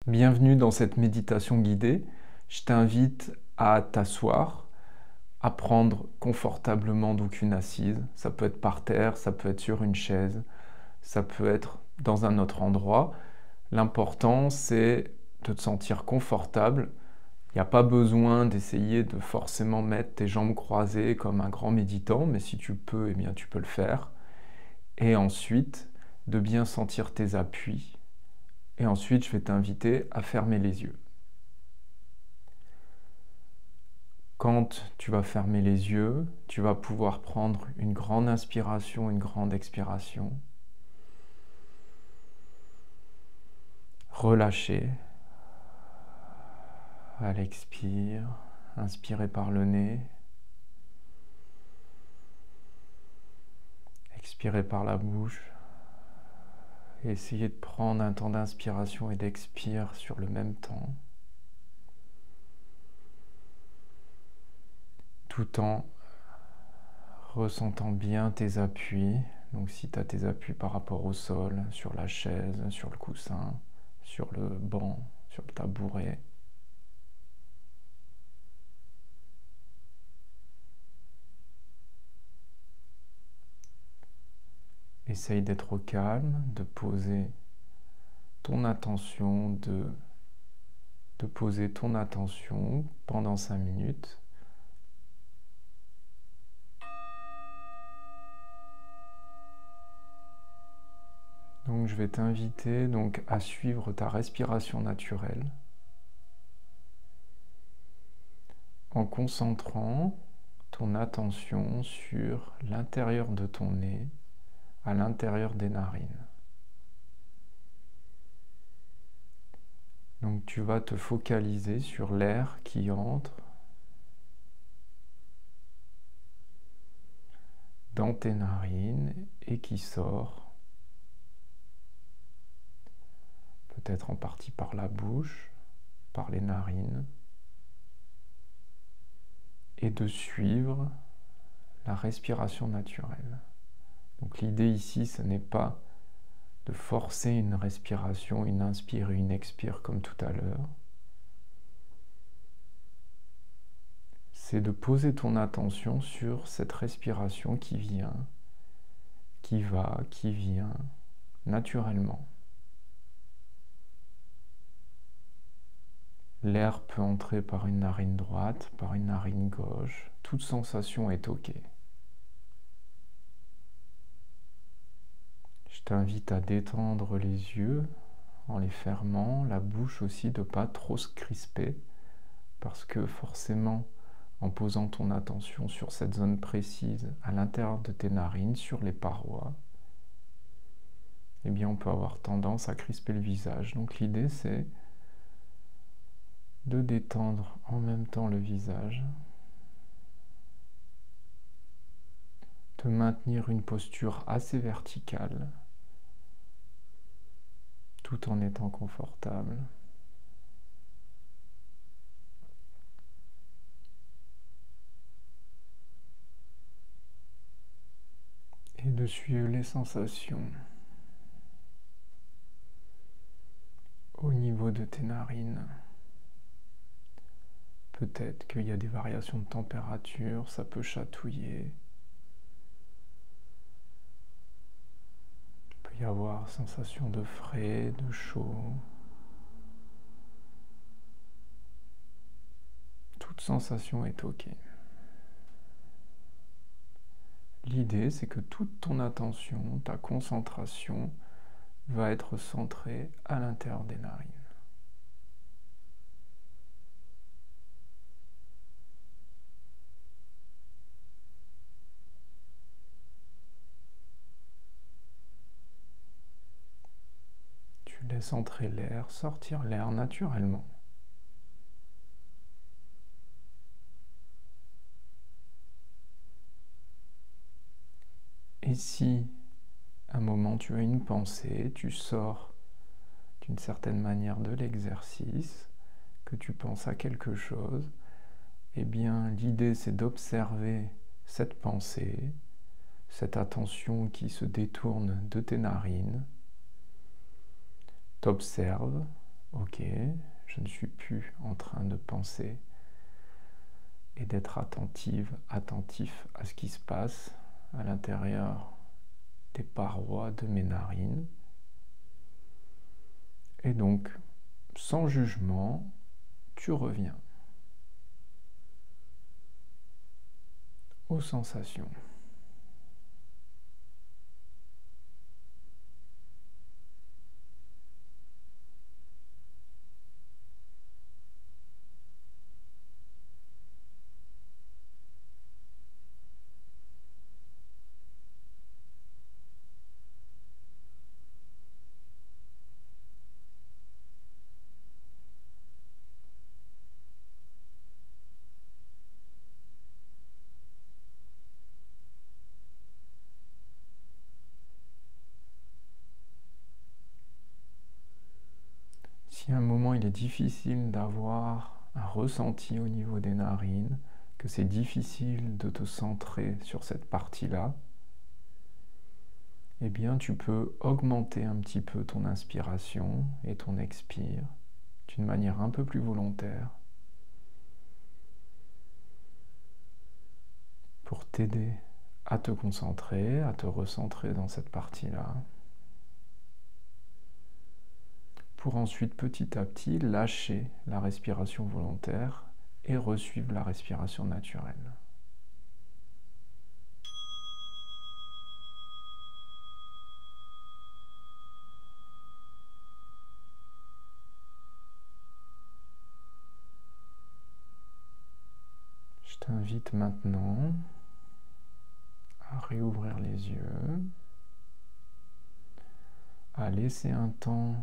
Bienvenue dans cette méditation guidée. Je t'invite à t'asseoir, à prendre confortablement donc une assise. Ça peut être par terre, ça peut être sur une chaise, ça peut être dans un autre endroit. L'important, c'est de te sentir confortable. Il n'y a pas besoin d'essayer de forcément mettre tes jambes croisées comme un grand méditant, mais si tu peux, eh bien, tu peux le faire. Et ensuite, de bien sentir tes appuis. Et ensuite, je vais t'inviter à fermer les yeux. Quand tu vas fermer les yeux, tu vas pouvoir prendre une grande inspiration, une grande expiration. Relâcher. À l'expire, inspirer par le nez. Expirer par la bouche. Et essayer de prendre un temps d'inspiration et d'expire sur le même temps. Tout en ressentant bien tes appuis. Donc si tu as tes appuis par rapport au sol, sur la chaise, sur le coussin, sur le banc, sur le tabouret. Essaye d'être au calme, de poser ton attention, de poser ton attention pendant 5 minutes. Donc je vais t'inviter donc à suivre ta respiration naturelle en concentrant ton attention sur l'intérieur de ton nez, à l'intérieur des narines. Donc tu vas te focaliser sur l'air qui entre dans tes narines et qui sort, peut-être en partie par la bouche, par les narines, et de suivre la respiration naturelle. Donc l'idée ici, ce n'est pas de forcer une respiration, une inspire et une expire comme tout à l'heure. C'est de poser ton attention sur cette respiration qui vient, qui va, qui vient naturellement. L'air peut entrer par une narine droite, par une narine gauche. Toute sensation est OK. Je t'invite à détendre les yeux en les fermant, la bouche aussi de ne pas trop se crisper, parce que forcément, en posant ton attention sur cette zone précise à l'intérieur de tes narines, sur les parois, eh bien on peut avoir tendance à crisper le visage. Donc l'idée c'est de détendre en même temps le visage, de maintenir une posture assez verticale, tout en étant confortable. Et de suivre les sensations au niveau de tes narines. Peut-être qu'il y a des variations de température, ça peut chatouiller. Il peut y avoir sensation de frais, de chaud. Toute sensation est OK. L'idée, c'est que toute ton attention, ta concentration, va être centrée à l'intérieur des narines. Tu laisses entrer l'air, sortir l'air naturellement. Et si, à un moment, tu as une pensée, tu sors d'une certaine manière de l'exercice, que tu penses à quelque chose, eh bien, l'idée, c'est d'observer cette pensée, cette attention qui se détourne de tes narines. T'observes ok, je ne suis plus en train de penser et d'être attentif à ce qui se passe à l'intérieur des parois de mes narines. Et donc, sans jugement, tu reviens aux sensations. Si à un moment il est difficile d'avoir un ressenti au niveau des narines, que c'est difficile de te centrer sur cette partie-là, eh bien tu peux augmenter un petit peu ton inspiration et ton expire d'une manière un peu plus volontaire pour t'aider à te concentrer, à te recentrer dans cette partie-là, pour ensuite petit à petit lâcher la respiration volontaire et resuivre la respiration naturelle. Je t'invite maintenant à réouvrir les yeux, à laisser un temps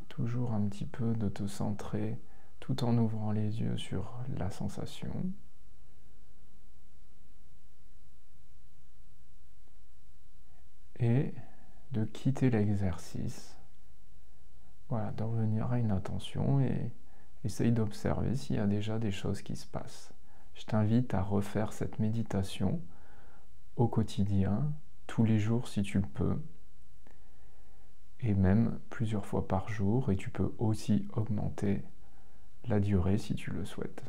toujours un petit peu de te centrer tout en ouvrant les yeux sur la sensation. Et de quitter l'exercice. Voilà, d'en revenir à une attention et essaye d'observer s'il y a déjà des choses qui se passent. Je t'invite à refaire cette méditation au quotidien, tous les jours si tu le peux, et même plusieurs fois par jour, et tu peux aussi augmenter la durée si tu le souhaites.